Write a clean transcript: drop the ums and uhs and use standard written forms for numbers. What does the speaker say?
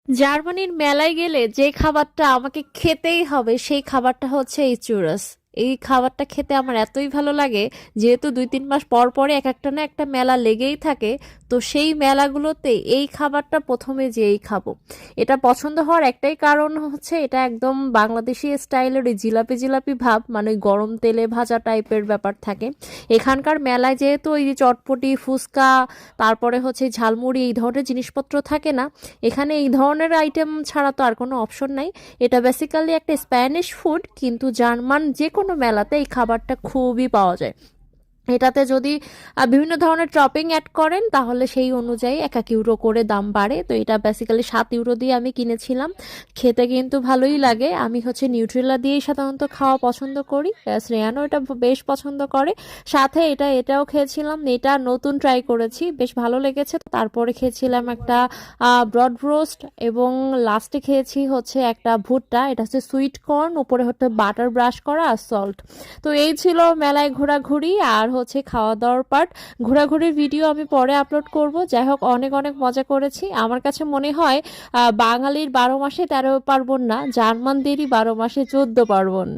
জার্মানির মেলায় গেলে যে খাবারটা আমাকে খেতেই হবে সেই খাবারটা হচ্ছে এই চুরাস। এই খাবারটা খেতে আমার এতই ভালো লাগে, যেহেতু 2-3 মাস পর পরে এক একটা না একটা মেলা লেগেই থাকে। তো সেই মেলাগুলোতে এই খাবারটা প্রথমে যেই খাবো। এটা পছন্দ হওয়ার একটাই কারণ হচ্ছে এটা একদম বাংলাদেশি স্টাইলের ওই জিলাপি জিলাপি ভাব, মানে ওই গরম তেলে ভাজা টাইপের ব্যাপার থাকে। এখানকার মেলায় যেহেতু ওই যে চটপটি ফুচকা, তারপরে হচ্ছে ঝালমুড়ি এই ধরনের জিনিসপত্র থাকে না, এখানে এই ধরনের আইটেম ছাড়া তো আর কোনো অপশন নাই। এটা বেসিক্যালি একটা স্প্যানিশ ফুড, কিন্তু জার্মান যে কোনো মেলাতে এই খাবারটা খুবই পাওয়া যায়। এটাতে যদি বিভিন্ন ধরনের টপিং অ্যাড করেন তাহলে সেই অনুযায়ী 1-1 ইউরো করে দাম বাড়ে। তো এটা বেসিক্যালি 7 ইউরো দিয়ে আমি কিনেছিলাম। খেতে কিন্তু ভালোই লাগে। আমি হচ্ছে নিউট্রেলা দিয়েই সাধারণত খাওয়া পছন্দ করি, শ্রেয়ানও এটা বেশ পছন্দ করে। সাথে এটাও খেয়েছিলাম, এটা নতুন ট্রাই করেছি, বেশ ভালো লেগেছে। তারপরে খেয়েছিলাম একটা ব্রড রোস্ট, এবং লাস্টে খেয়েছি হচ্ছে একটা ভুট্টা, এটা হচ্ছে সুইট কর্ন, উপরে হচ্ছে বাটার ব্রাশ করা আর সল্ট। তো এই ছিল মেলায় ঘোরাঘুরি আর হচ্ছে খাওয়া দাওয়ার পার্ট। ঘোরাঘুরির ভিডিও আমি পরে আপলোড করব। যাই হোক, অনেক অনেক মজা করেছি। আমার কাছে মনে হয় বাঙালির 12 মাসে 13 পার্বণ না, জার্মানদেরই 12 মাসে 14 পার্বণ।